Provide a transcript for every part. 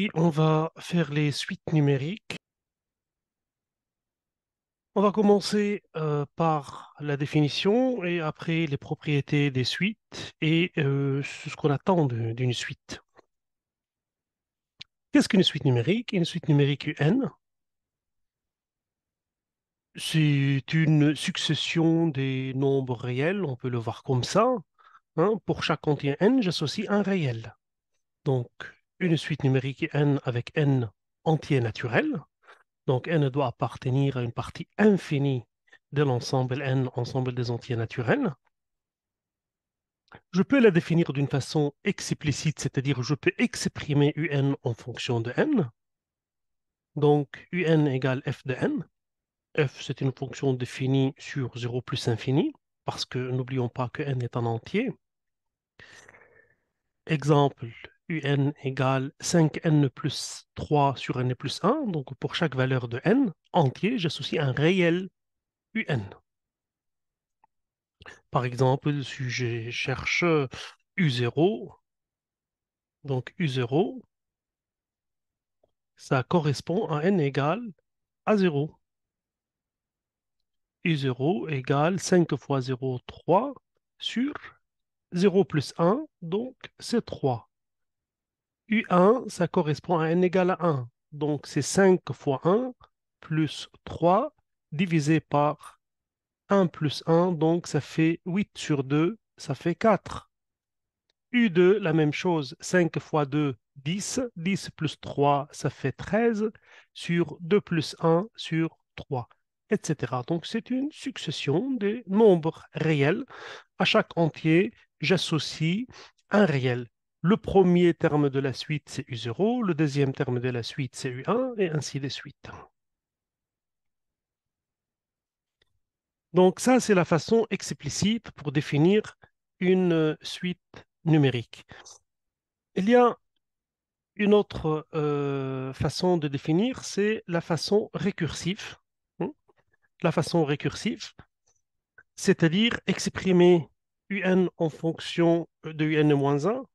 Aujourd'hui, on va faire les suites numériques. On va commencer par la définition et après les propriétés des suites et ce qu'on attend d'une suite. Qu'est-ce qu'une suite numérique? Une suite numérique UN, c'est une succession des nombres réels, on peut le voir comme ça, hein. Pour chaque entier n, j'associe un réel. Donc, une suite numérique n avec n entiers naturels. Donc, n doit appartenir à une partie infinie de l'ensemble n, ensemble des entiers naturels. Je peux la définir d'une façon explicite, c'est-à-dire je peux exprimer un en fonction de n. Donc, un égale f de n. F, c'est une fonction définie sur 0 plus infini, parce que n'oublions pas que n est un entier. Exemple, un égale 5n plus 3 sur n plus 1. Donc, pour chaque valeur de n entier, j'associe un réel un. Par exemple, si je cherche U0, donc U0, ça correspond à n égale à 0. U0 égale 5 fois 0, 3 sur 0 plus 1, donc c'est 3. U1, ça correspond à n égale à 1. Donc c'est 5 fois 1 plus 3 divisé par 1 plus 1, donc ça fait 8 sur 2, ça fait 4. U2, la même chose, 5 fois 2, 10. 10 plus 3, ça fait 13 sur 2 plus 1 sur 3, etc. Donc, c'est une succession des nombres réels. À chaque entier, j'associe un réel. Le premier terme de la suite, c'est U0. Le deuxième terme de la suite, c'est U1, et ainsi de suite. Donc, ça, c'est la façon explicite pour définir une suite numérique. Il y a une autre façon de définir, c'est la façon récursive. hein. La façon récursive, c'est-à-dire exprimer un en fonction de un-1.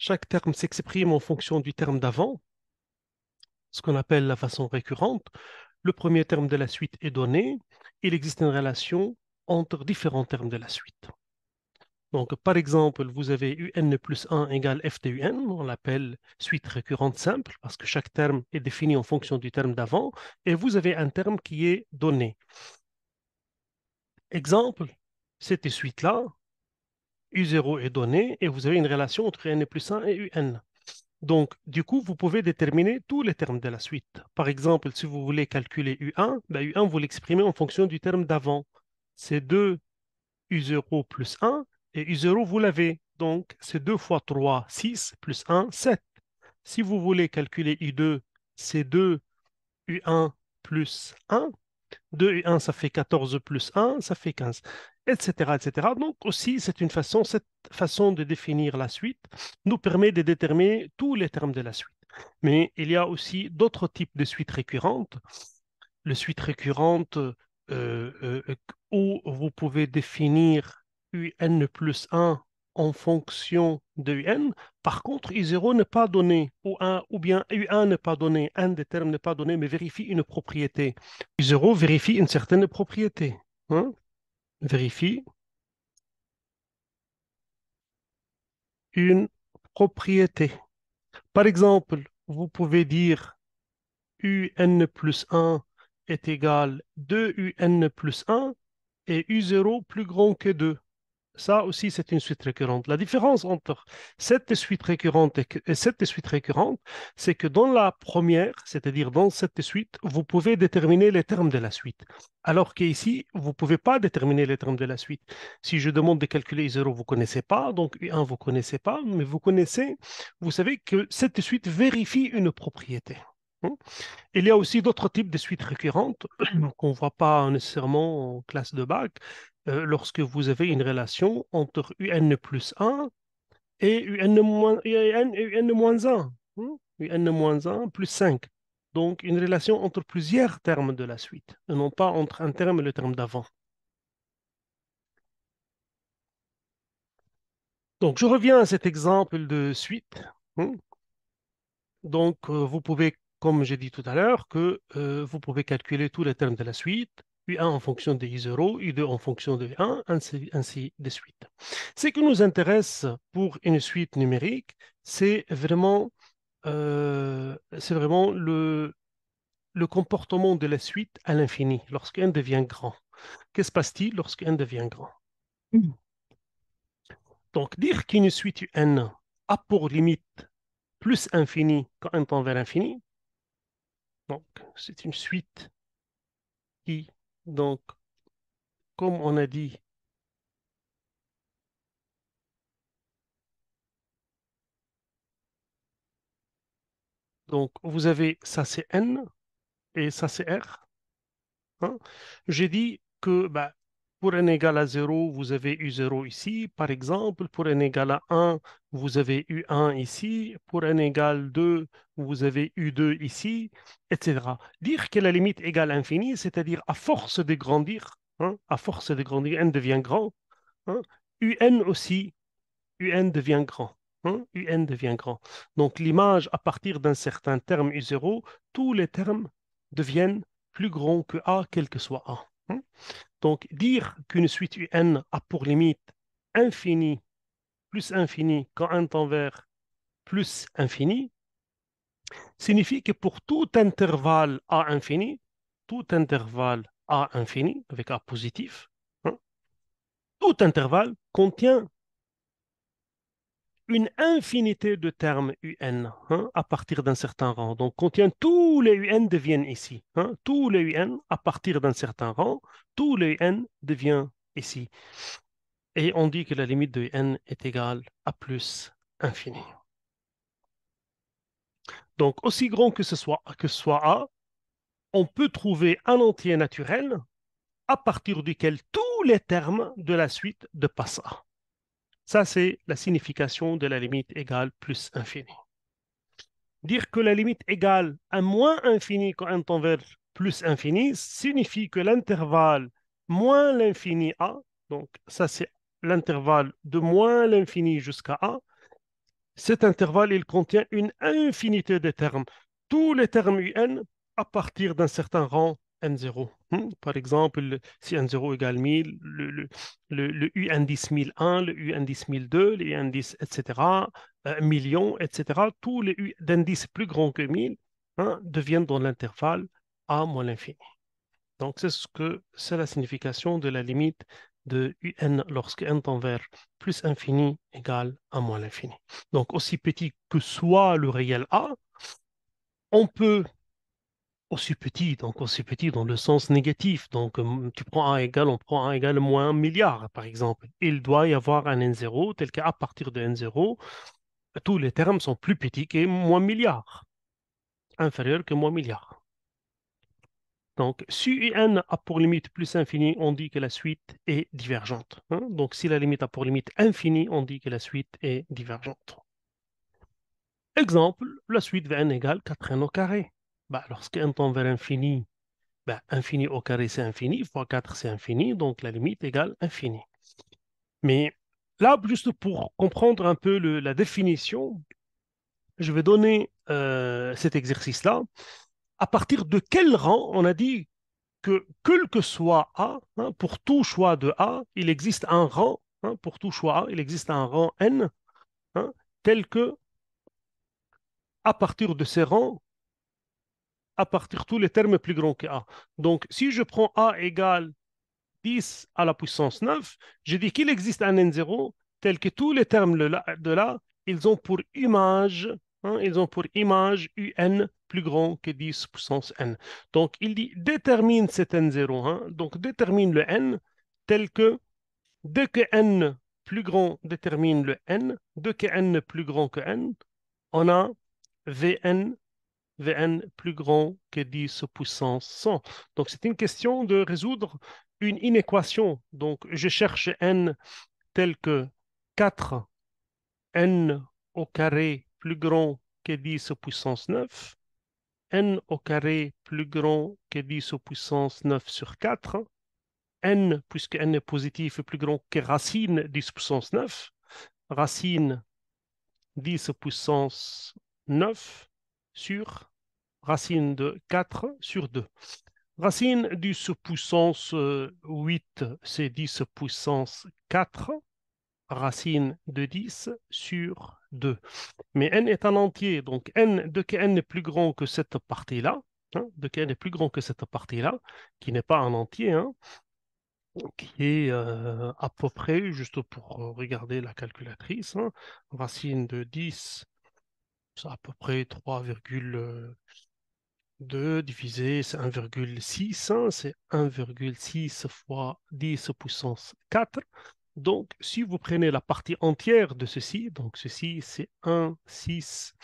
Chaque terme s'exprime en fonction du terme d'avant, ce qu'on appelle la façon récurrente. Le premier terme de la suite est donné. Il existe une relation entre différents termes de la suite. Donc, par exemple, vous avez un plus 1 égale f de un, on l'appelle suite récurrente simple, parce que chaque terme est défini en fonction du terme d'avant, et vous avez un terme qui est donné. Exemple, cette suite-là, U0 est donné, et vous avez une relation entre n plus 1 et un. Donc, du coup, vous pouvez déterminer tous les termes de la suite. Par exemple, si vous voulez calculer U1, ben U1, vous l'exprimez en fonction du terme d'avant. C'est 2 U0 plus 1, et U0, vous l'avez. Donc, c'est 2 fois 3, 6, plus 1, 7. Si vous voulez calculer U2, c'est 2 U1 plus 1. 2 U1, ça fait 14 plus 1, ça fait 15, etc., etc. Donc, aussi, cette façon de définir la suite nous permet de déterminer tous les termes de la suite. Mais il y a aussi d'autres types de suites récurrentes. Les suites récurrentes euh, où vous pouvez définir un plus 1 en fonction de un. Par contre, U0 n'est pas donné, ou bien U1 n'est pas donné, un des termes n'est pas donné, mais vérifie une propriété. U0 vérifie une certaine propriété. hein. Vérifie une propriété. Par exemple, vous pouvez dire UN plus 1 est égal 2UN plus 1 et U0 plus grand que 2. Ça aussi, c'est une suite récurrente. La différence entre cette suite récurrente et cette suite récurrente, c'est que dans la première, c'est-à-dire dans cette suite, vous pouvez déterminer les termes de la suite. Alors qu'ici, vous ne pouvez pas déterminer les termes de la suite. Si je demande de calculer U0, vous ne connaissez pas, donc U1, vous ne connaissez pas, mais vous connaissez, vous savez que cette suite vérifie une propriété. Hein. Il y a aussi d'autres types de suites récurrentes qu'on ne voit pas nécessairement en classe de bac. Lorsque vous avez une relation entre UN plus 1 et UN-1, UN-1 plus 5. Donc, une relation entre plusieurs termes de la suite, et non pas entre un terme et le terme d'avant. Donc, je reviens à cet exemple de suite. hein. Donc, vous pouvez, comme j'ai dit tout à l'heure, que vous pouvez calculer tous les termes de la suite, U1 en fonction de I0, U2 en fonction de U1, ainsi de suite. Ce qui nous intéresse pour une suite numérique, c'est vraiment le comportement de la suite à l'infini, lorsque n devient grand. Que se passe-t-il lorsque n devient grand? Mm. Donc, dire qu'une suite UN a pour limite plus infini quand n tend vers l'infini, donc c'est une suite qui, donc, comme on a dit, donc vous avez ça c'est n et ça c'est r. Hein. J'ai dit que bah, pour n égal à 0, vous avez U0 ici, par exemple. Pour n égal à 1, vous avez U1 ici. Pour n égal 2, vous avez U2 ici, etc. Dire que la limite égale infinie, c'est-à-dire à force de grandir, hein, à force de grandir, n devient grand. Hein, UN aussi, UN devient grand. Hein, UN devient grand. Donc l'image, à partir d'un certain terme U0, tous les termes deviennent plus grands que A, quel que soit A. Hein. Donc dire qu'une suite UN a pour limite infini plus infini quand n tend vers plus infini, signifie que pour tout intervalle A infini, avec A positif, hein, tout intervalle contient une infinité de termes UN hein, à partir d'un certain rang. Donc, contient tous les UN deviennent ici. Hein, tous les UN à partir d'un certain rang, tous les UN deviennent ici. Et on dit que la limite de n est égale à plus infini. Donc, aussi grand que ce soit A, on peut trouver un entier naturel à partir duquel tous les termes de la suite dépassent A. Ça, c'est la signification de la limite égale plus infini. Dire que la limite égale à moins infini quand n tend vers plus infini signifie que l'intervalle moins l'infini a, donc ça c'est l'intervalle de moins l'infini jusqu'à a, cet intervalle il contient une infinité de termes. Tous les termes un à partir d'un certain rang n0. Par exemple, si n0 égale 1000, le u indice 1001, le u indice 1002, le u indice, etc., million, etc., tous les u d'indices plus grands que 1000 hein, deviennent dans l'intervalle a moins l'infini. Donc, c'est la signification de la limite de un lorsque n tend vers plus infini égale à moins l'infini. Donc, aussi petit que soit le réel a, on peut aussi petit dans le sens négatif. Donc, tu prends A égale, on prend A égale moins 1 milliard, par exemple. Il doit y avoir un N0, tel qu'à partir de N0, tous les termes sont plus petits que moins milliard, inférieurs que moins milliard. Donc, si n a pour limite plus infinie, on dit que la suite est divergente. Hein. Donc, si la limite a pour limite infinie, on dit que la suite est divergente. Exemple, la suite de n égale 4n au carré. Bah, lorsque n tend vers infini, bah, infini au carré c'est infini, fois 4 c'est infini, donc la limite égale infini. Mais là, juste pour comprendre un peu la définition, je vais donner cet exercice-là. À partir de quel rang on a dit que quel que soit A, hein, pour tout choix de A, il existe un rang, hein, pour tout choix A, il existe un rang n, hein, tel que à partir de ces rangs, à partir de tous les termes plus grands que A. Donc, si je prends A égale 10 à la puissance 9, je dis qu'il existe un n0 tel que tous les termes de là, ils ont pour image, hein, ils ont pour image un plus grand que 10 puissance n. Donc, il dit détermine cet n0, hein, donc détermine le n tel que dès que n plus grand détermine le n, dès que n plus grand que n, on a Vn Vn plus grand que 10 puissance 100. Donc, c'est une question de résoudre une inéquation. Donc, je cherche n tel que 4 n au carré plus grand que 10 puissance 9, n au carré plus grand que 10 puissance 9 sur 4, n, puisque n est positif, est plus grand que racine 10 puissance 9, racine 10 puissance 9, sur racine de 4 sur 2. Racine 10 puissance 8, c'est 10 puissance 4. Racine de 10 sur 2. Mais n est un entier, donc n, de que n est plus grand que cette partie-là, hein, de que n est plus grand que cette partie-là, qui n'est pas un entier, hein, qui est à peu près, juste pour regarder la calculatrice, hein, racine de 10, c'est à peu près 3,2 divisé, c'est 1,6, hein, c'est 1,6 fois 10 puissance 4. Donc, si vous prenez la partie entière de ceci, donc ceci c'est 1, 6,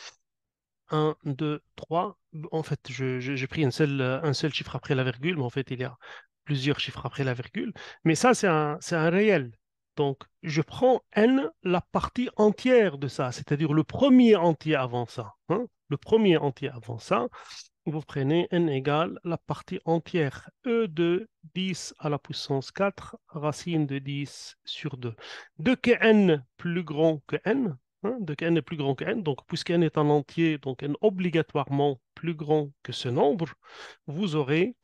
1, 2, 3. En fait, j'ai pris un seul chiffre après la virgule, mais en fait, il y a plusieurs chiffres après la virgule. Mais ça, c'est un réel. Donc, je prends n, la partie entière de ça, c'est-à-dire le premier entier avant ça, hein. Le premier entier avant ça, vous prenez n égale la partie entière, e de 10 à la puissance 4, racine de 10 sur 2. De que n plus grand que n, hein, de que n est plus grand que n, donc puisque n est un entier, donc n obligatoirement plus grand que ce nombre, vous aurez,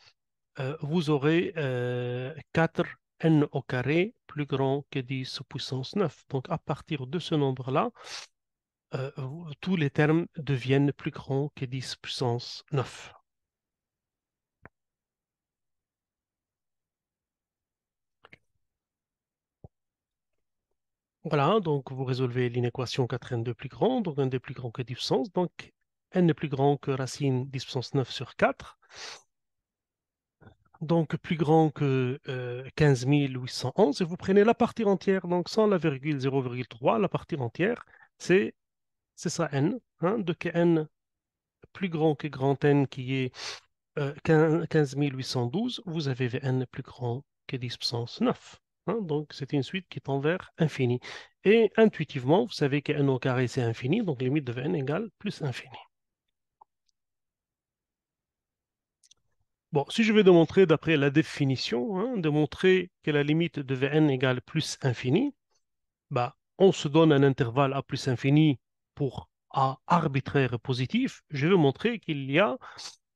4n au carré plus grand que 10 puissance 9. Donc à partir de ce nombre-là, tous les termes deviennent plus grands que 10 puissance 9. Voilà, donc vous résolvez l'inéquation 4n2 plus grand, donc n est plus grand que 10 puissance, donc n est plus grand que racine 10 puissance 9 sur 4, donc plus grand que 15 811, et vous prenez la partie entière, donc sans la virgule 0,3, la partie entière, c'est ça n, hein, de que n plus grand que grand n qui est 15 812, vous avez Vn plus grand que 10 puissance 9. Hein, donc c'est une suite qui tend vers infini. Et intuitivement, vous savez que n au carré c'est infini, donc limite de Vn égale plus infini. Bon, si je vais démontrer d'après la définition, hein, démontrer que la limite de Vn égale plus infini, bah, on se donne un intervalle a plus infini pour a arbitraire et positif. Je vais montrer qu'il y a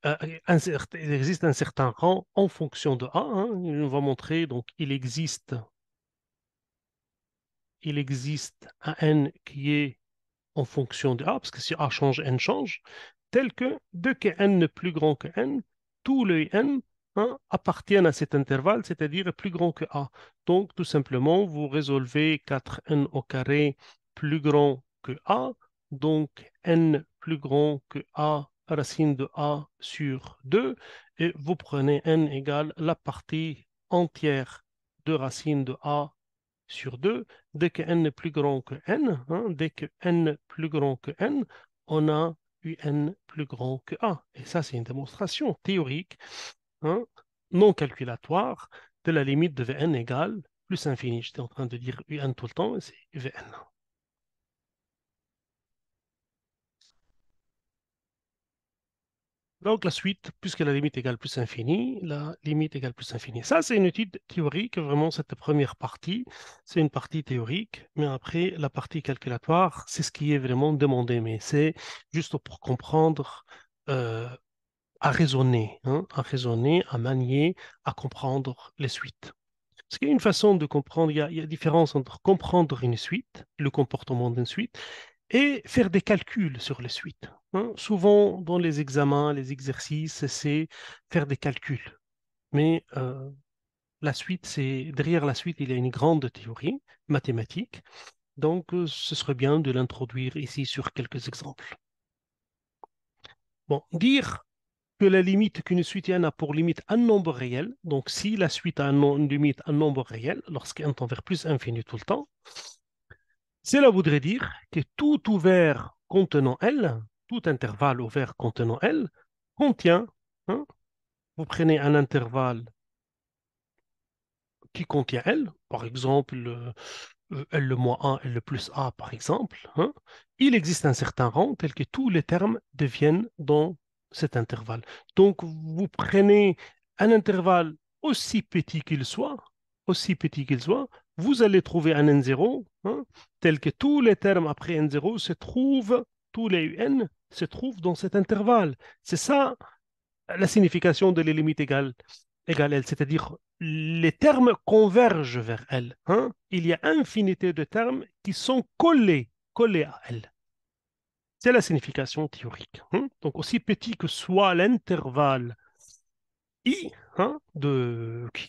il existe un certain rang en fonction de A, hein. On va montrer, donc il existe un n qui est en fonction de A, parce que si A change, n change, tel que dès que n est plus grand que n, tous les n, hein, appartiennent à cet intervalle, c'est-à-dire plus grand que A. Donc, tout simplement, vous résolvez 4n au carré plus grand que A, donc n plus grand que A, racine de A sur 2, et vous prenez n égale la partie entière de racine de A sur 2. Dès que n est plus grand que n, hein, dès que n est plus grand que n, on a un plus grand que a. Et ça, c'est une démonstration théorique, hein, non calculatoire, de la limite de Vn égale plus infini. J'étais en train de dire un tout le temps, c'est Vn. Donc la suite, puisque la limite égale plus infini, la limite égale plus infini. Ça, c'est une étude théorique, vraiment, cette première partie, c'est une partie théorique, mais après, la partie calculatoire, c'est ce qui est vraiment demandé, mais c'est juste pour comprendre, euh, à raisonner, hein, à raisonner, à manier, à comprendre les suites. Parce qu'il y a une façon de comprendre, il y a différence entre comprendre une suite, le comportement d'une suite, et faire des calculs sur les suites, hein. Souvent, dans les examens, les exercices, c'est faire des calculs. Mais la suite, derrière la suite, il y a une grande théorie mathématique. Donc, ce serait bien de l'introduire ici sur quelques exemples. Bon, dire que la limite qu'une suite n a pour limite un nombre réel, donc si la suite a une limite un nombre réel, lorsqu'elle tend vers plus infini tout le temps, cela voudrait dire que tout ouvert contenant L, tout intervalle ouvert contenant L, contient, hein, vous prenez un intervalle qui contient L, par exemple L le moins 1, L le plus A par exemple, hein, il existe un certain rang tel que tous les termes deviennent dans cet intervalle. Donc vous prenez un intervalle aussi petit qu'il soit, aussi petit qu'il soit, vous allez trouver un N0, hein, tel que tous les termes après N0 se trouvent tous les UN se trouvent dans cet intervalle. C'est ça la signification de les limites égale L, c'est-à-dire les termes convergent vers L, hein. Il y a infinité de termes qui sont collés à L. C'est la signification théorique, hein. Donc, aussi petit que soit l'intervalle I, hein,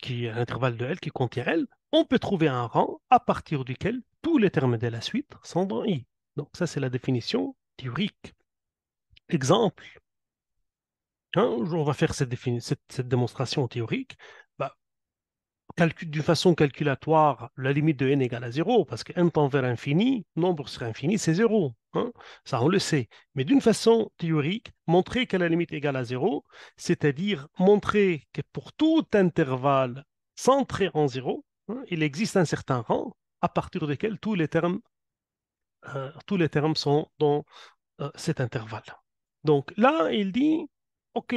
qui est l'intervalle de L qui contient L, on peut trouver un rang à partir duquel tous les termes de la suite sont dans I. Donc, ça, c'est la définition théorique. Exemple, hein, on va faire cette démonstration théorique. Bah, d'une façon calculatoire, la limite de n égale à 0, parce que n tend vers infini, nombre sur infini, c'est 0, hein. Ça, on le sait. Mais d'une façon théorique, montrer que la limite égale à 0, c'est-à-dire montrer que pour tout intervalle centré en 0, hein, il existe un certain rang à partir duquel tous les termes sont dans cet intervalle. Donc là, il dit, OK,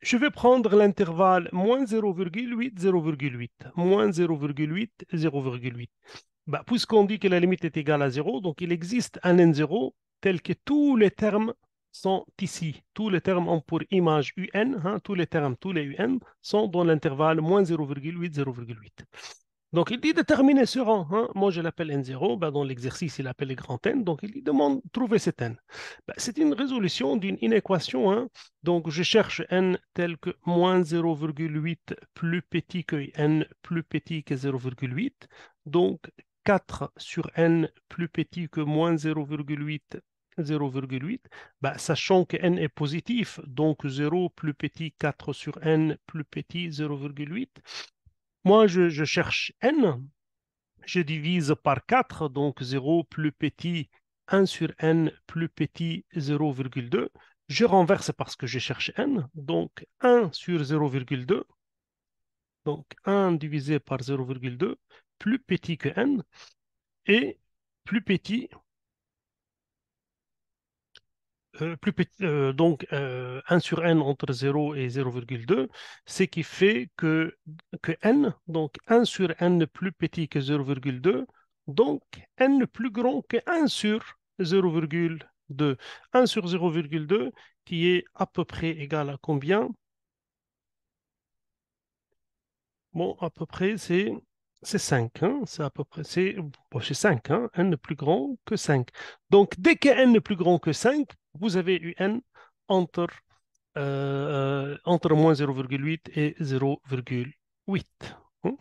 je vais prendre l'intervalle moins 0,8, 0,8, moins 0,8, 0,8. Bah, puisqu'on dit que la limite est égale à 0, donc il existe un n0 tel que tous les termes sont ici. Tous les termes ont pour image un, hein, tous les termes, tous les un sont dans l'intervalle moins 0,8, 0,8. Donc, il dit déterminer ce rang, hein. Moi, je l'appelle N0. Ben, dans l'exercice, il appelle le grand N. Donc, il lui demande de trouver cet N. Ben, c'est une résolution d'une inéquation, hein. Donc, je cherche N tel que moins 0,8 plus petit que N plus petit que 0,8. Donc, 4 sur N plus petit que moins 0,8, 0,8. Ben, sachant que N est positif, donc 0 plus petit 4 sur N plus petit 0,8. Moi, je cherche n, je divise par 4, donc 0 plus petit 1 sur n plus petit 0,2. Je renverse parce que je cherche n, donc 1 sur 0,2, donc 1 divisé par 0,2, plus petit que n, et plus petit donc 1 sur n entre 0 et 0,2, ce qui fait que n, donc 1 sur n plus petit que 0,2, donc n plus grand que 1 sur 0,2. 1 sur 0,2 qui est à peu près égal à combien? Bon, à peu près, c'est 5, hein. C'est à peu près, c'est 5, hein. N est plus grand que 5. Donc, dès que n est plus grand que 5, vous avez eu n entre, entre moins 0,8 et 0,8, hein.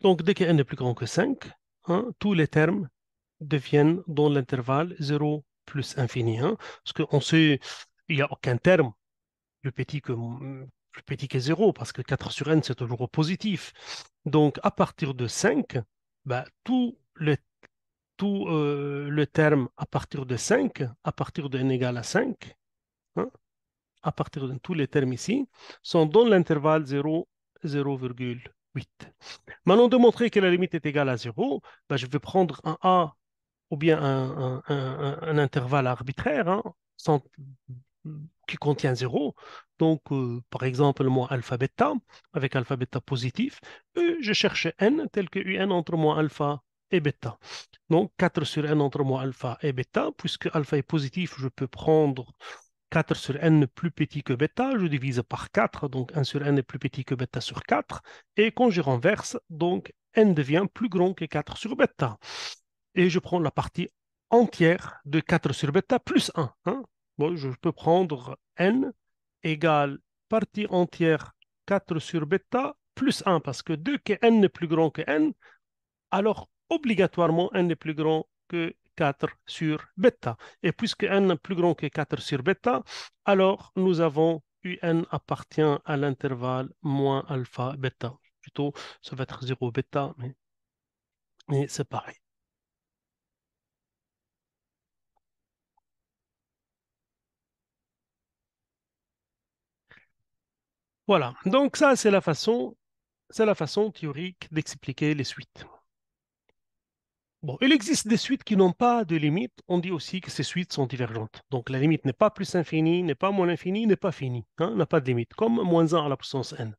Donc, dès que n est plus grand que 5, hein, tous les termes deviennent dans l'intervalle 0 plus infini, hein. Parce qu'on sait, il n'y a aucun terme plus petit que 0, parce que 4 sur n, c'est toujours positif. Donc, à partir de 5, bah, tout le terme à partir de 5, à partir de n égale à 5, hein, à partir de tous les termes ici, sont dans l'intervalle 0, 0,8. Maintenant, de montrer que la limite est égale à 0, bah, je vais prendre un A ou bien un intervalle arbitraire, hein, qui contient 0. Donc, par exemple, moi, alpha bêta, avec alpha bêta positif, et je cherche n tel que un entre moins alpha et bêta. Donc, 4 sur n entre moins alpha et bêta, puisque alpha est positif, je peux prendre 4 sur n plus petit que bêta, je divise par 4, donc 1 sur n est plus petit que bêta sur 4, et quand je renverse, donc n devient plus grand que 4 sur bêta. Et je prends la partie entière de 4 sur bêta plus 1, hein. Bon, je peux prendre n égale partie entière 4 sur bêta plus 1, parce que dès que n est plus grand que n, alors obligatoirement n est plus grand que 4 sur bêta. Et puisque n est plus grand que 4 sur bêta, alors nous avons un appartient à l'intervalle moins alpha bêta. Plutôt, ça va être 0 bêta, mais c'est pareil. Voilà, donc ça, c'est la façon théorique d'expliquer les suites. Bon, il existe des suites qui n'ont pas de limite. On dit aussi que ces suites sont divergentes. Donc la limite n'est pas plus infinie, n'est pas moins infinie, n'est pas finie. Hein, n'a pas de limite, comme moins 1 à la puissance n.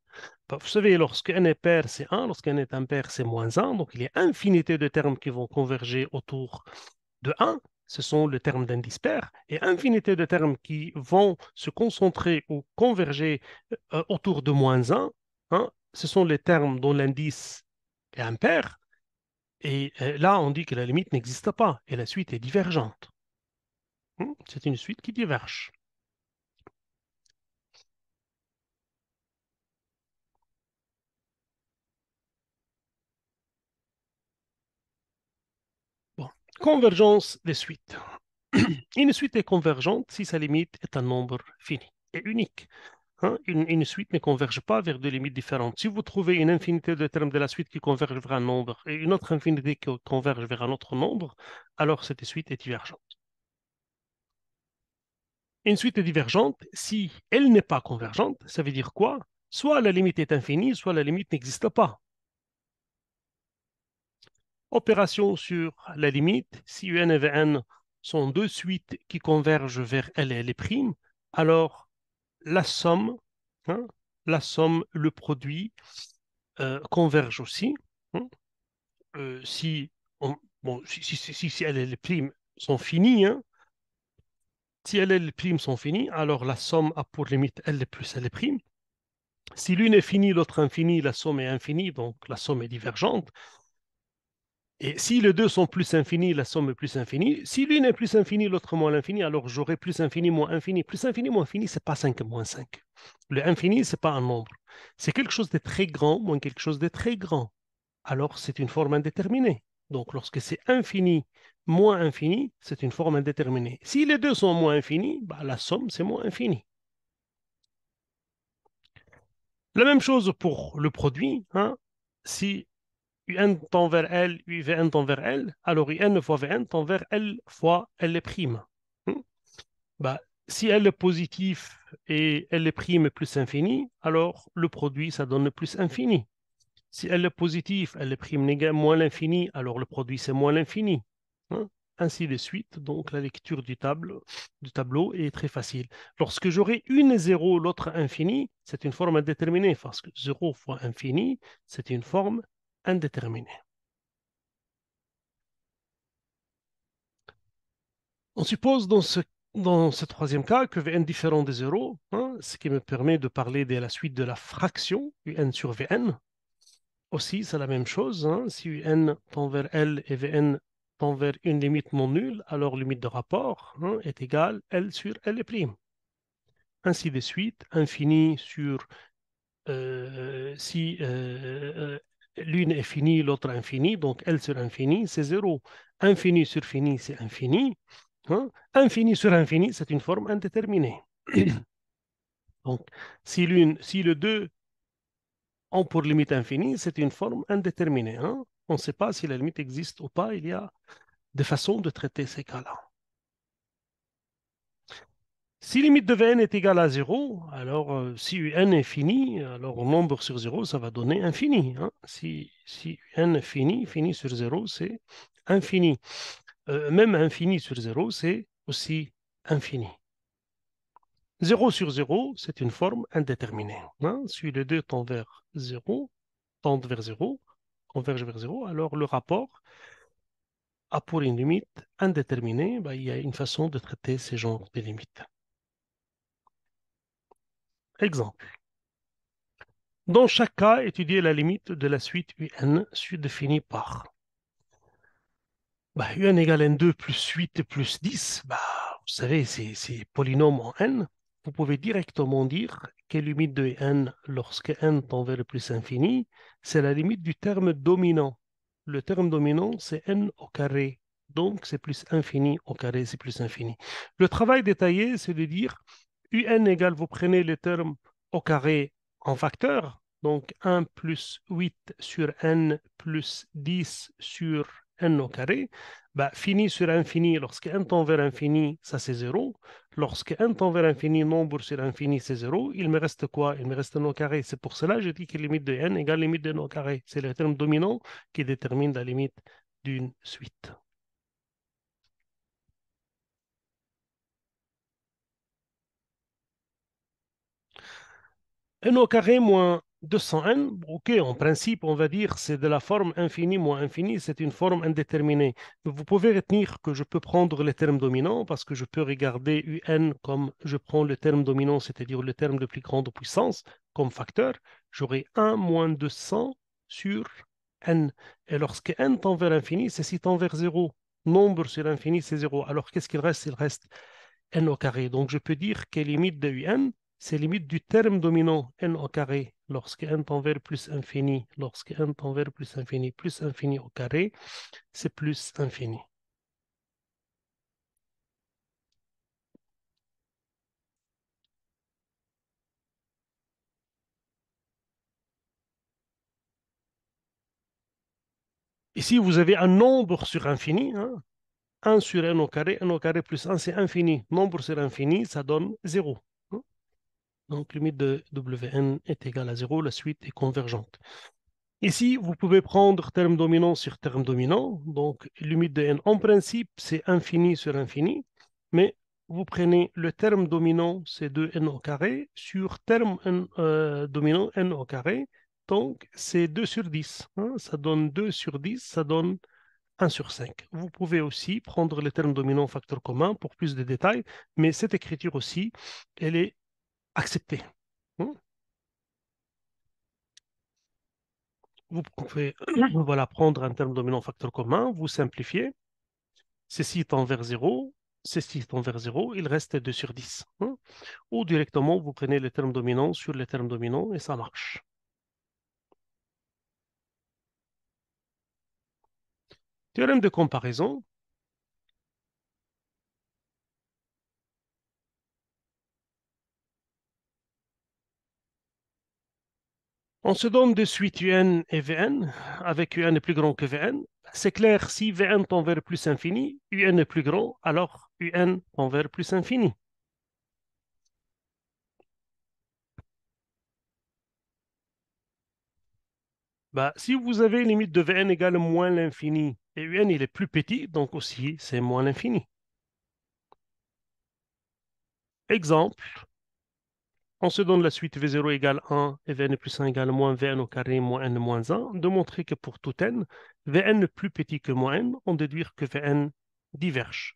Bah, vous savez, lorsque n est pair, c'est 1. Lorsque n est impair, c'est moins 1. Donc il y a infinité de termes qui vont converger autour de 1. Ce sont les termes d'indice pair. Et infinité de termes qui vont se concentrer ou converger autour de moins 1. Hein, ce sont les termes dont l'indice est impair. Et là, on dit que la limite n'existe pas et la suite est divergente. C'est une suite qui diverge. Bon. Convergence des suites. Une suite est convergente si sa limite est un nombre fini et unique. Hein, une suite ne converge pas vers deux limites différentes. Si vous trouvez une infinité de termes de la suite qui convergent vers un nombre et une autre infinité qui converge vers un autre nombre, alors cette suite est divergente. Une suite est divergente si elle n'est pas convergente. Ça veut dire quoi? Soit la limite est infinie, soit la limite n'existe pas. Opération sur la limite, si un et Vn sont deux suites qui convergent vers L et L', alors la somme, hein, le produit converge aussi. Hein. Si, bon, si L et L' sont finis, hein, si L et L' sont finis, alors la somme a pour limite L plus L'. Si l'une est finie, l'autre infinie, la somme est infinie, donc la somme est divergente. Et si les deux sont plus infinis, la somme est plus infinie. Si l'une est plus infinie, l'autre moins l'infini, alors j'aurai plus infini, moins infini. Plus infini, moins infini, c'est pas 5 moins 5. Le infini, c'est pas un nombre. C'est quelque chose de très grand, moins quelque chose de très grand. Alors c'est une forme indéterminée. Donc lorsque c'est infini, moins infini, c'est une forme indéterminée. Si les deux sont moins infinis, bah, la somme, c'est moins infini. La même chose pour le produit. Hein. Si UN tend vers L, UVN tend vers L, alors UN fois VN tend vers L fois L'. Hmm. Bah, si L est positif et L' est plus infini, alors le produit, ça donne plus infini. Si L est positif, L' moins l'infini, alors le produit, c'est moins l'infini. Hein. Ainsi de suite. Donc la lecture du tableau est très facile. Lorsque j'aurai une 0, l'autre infini, c'est une forme indéterminée, parce que 0 fois infini, c'est une forme indéterminée. On suppose dans ce troisième cas que Vn différent de 0, hein, ce qui me permet de parler de la suite de la fraction Un sur Vn. Aussi, c'est la même chose. Hein, si Un tend vers L et Vn tend vers une limite non nulle, alors limite de rapport hein, est égale L sur L'. Ainsi de suite, infini sur si l'une est finie, l'autre infinie, donc L sur infini, c'est 0. Infini sur fini, c'est infini. Hein. Infini sur infini, c'est une forme indéterminée. Donc, si les deux ont pour limite infinie, c'est une forme indéterminée. Hein. On ne sait pas si la limite existe ou pas. Il y a des façons de traiter ces cas-là. Si limite de Vn est égale à 0, alors si Un est fini, alors nombre sur 0, ça va donner infini. Hein. Si n est fini sur 0, c'est infini. Même infini sur 0, c'est aussi infini. 0 sur 0, c'est une forme indéterminée. Hein. Si les deux tendent vers 0, convergent vers 0, alors le rapport a pour une limite indéterminée. Ben, il y a une façon de traiter ces genres de limites. Exemple. Dans chaque cas, étudiez la limite de la suite UN définie par UN égale N2 plus 8 plus 10. Bah, vous savez, c'est polynôme en N. Vous pouvez directement dire que limite de N lorsque N tend vers le plus infini, c'est la limite du terme dominant. Le terme dominant, c'est N au carré. Donc, c'est plus infini au carré, c'est plus infini. Le travail détaillé, c'est de dire UN égale, vous prenez le terme au carré en facteur, donc 1 plus 8 sur n plus 10 sur n au carré, bah, fini sur infini, lorsque n tend vers infini, ça c'est 0. Lorsque n tend vers infini, nombre sur infini, c'est 0. Il me reste quoi? Il me reste n au carré. C'est pour cela que je dis que limite de n égale limite de n au carré. C'est le terme dominant qui détermine la limite d'une suite. N au carré moins 200n, ok, en principe, on va dire c'est de la forme infinie moins infinie, c'est une forme indéterminée. Mais vous pouvez retenir que je peux prendre les termes dominants parce que je peux regarder un comme je prends le terme dominant, c'est-à-dire le terme de plus grande puissance comme facteur. J'aurai 1 moins 200 sur n. Et lorsque n tend vers l'infini, c'est si tend vers 0. Nombre sur l'infini, c'est 0. Alors qu'est-ce qu'il reste? Il reste n au carré. Donc je peux dire que limite de un, c'est limite du terme dominant n au carré lorsque n tend vers plus infini, lorsque n tend vers plus infini au carré, c'est plus infini. Ici, vous avez un nombre sur infini, hein, 1 sur n au carré plus 1, c'est infini. Nombre sur infini, ça donne 0. Hein. Donc, limite de Wn est égale à 0, la suite est convergente. Ici, vous pouvez prendre terme dominant sur terme dominant. Donc, limite de n, en principe, c'est infini sur infini. Mais vous prenez le terme dominant, c'est 2n au carré, sur terme dominant n au carré. Donc, c'est 2 sur 10. Hein, ça donne 2 sur 10, ça donne 1 sur 5. Vous pouvez aussi prendre le terme dominant facteur commun pour plus de détails. Mais cette écriture aussi, elle est acceptée. Hein. Vous pouvez voilà, prendre un terme dominant facteur commun, vous simplifiez, ceci tend vers 0, ceci tend vers 0, il reste 2 sur 10. Hein. Ou directement, vous prenez les termes dominants sur les termes dominants et ça marche. Théorème de comparaison. On se donne de suite un et Vn, avec un est plus grand que Vn. C'est clair, si Vn tend vers plus infini, un est plus grand, alors un tend vers plus infini. Bah, si vous avez limite de Vn égale moins l'infini, et un il est plus petit, donc aussi c'est moins l'infini. Exemple, on se donne la suite V0 égale 1 et Vn plus 1 égale moins Vn au carré moins n moins 1, de montrer que pour tout n, Vn plus petit que moins n, on déduit que Vn diverge.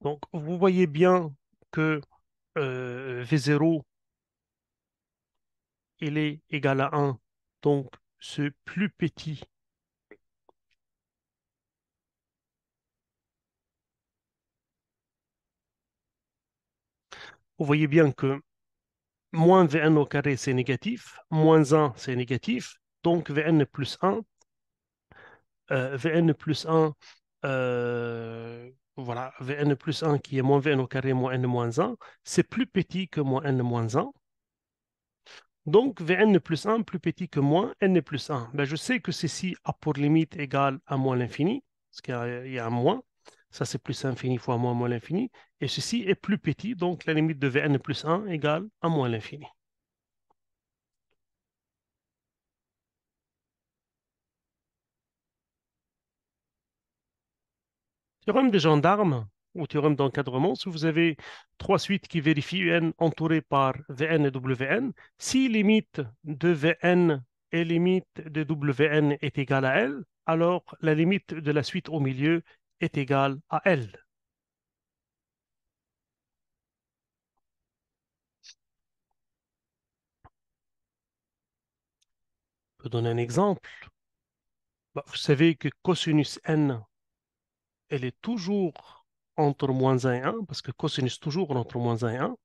Donc, vous voyez bien que V0, il est égal à 1, donc ce plus petit, vous voyez bien que moins Vn au carré, c'est négatif, moins 1, c'est négatif, donc Vn plus 1 Vn plus 1, voilà, Vn plus 1 qui est moins Vn au carré moins n moins 1, c'est plus petit que moins n moins 1. Donc Vn plus 1 plus petit que moins n plus 1. Ben, je sais que ceci a pour limite égale à moins l'infini, parce qu'il y a un moins. Ça, c'est plus infini fois moins moins l'infini. Et ceci est plus petit, donc la limite de Vn plus 1 égale à moins l'infini. Théorème des gendarmes ou théorème d'encadrement, si vous avez trois suites qui vérifient UN entourées par Vn et Wn, si limite de Vn et limite de Wn est égale à L, alors la limite de la suite au milieu est égale à L. Je peux donner un exemple. Bah, vous savez que cosinus n, elle est toujours entre moins 1 et 1, parce que cosinus toujours entre moins 1 et 1.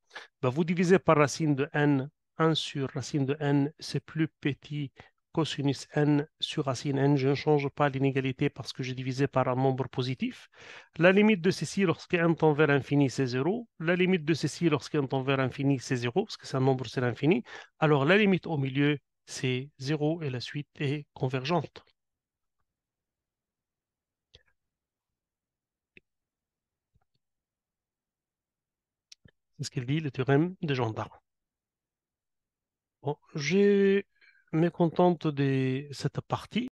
Bah, vous divisez par racine de n, 1 sur racine de n, c'est plus petit cosinus n sur racine n. Je ne change pas l'inégalité parce que j'ai divisé par un nombre positif. La limite de ceci lorsque n tend vers l'infini, c'est 0. La limite de ceci lorsque n tend vers l'infini, c'est 0, parce que c'est un nombre, c'est l'infini. Alors la limite au milieu, c'est 0 et la suite est convergente. C'est ce qu'il dit, le théorème de Gendarme. Bon, j'ai mécontente de cette partie.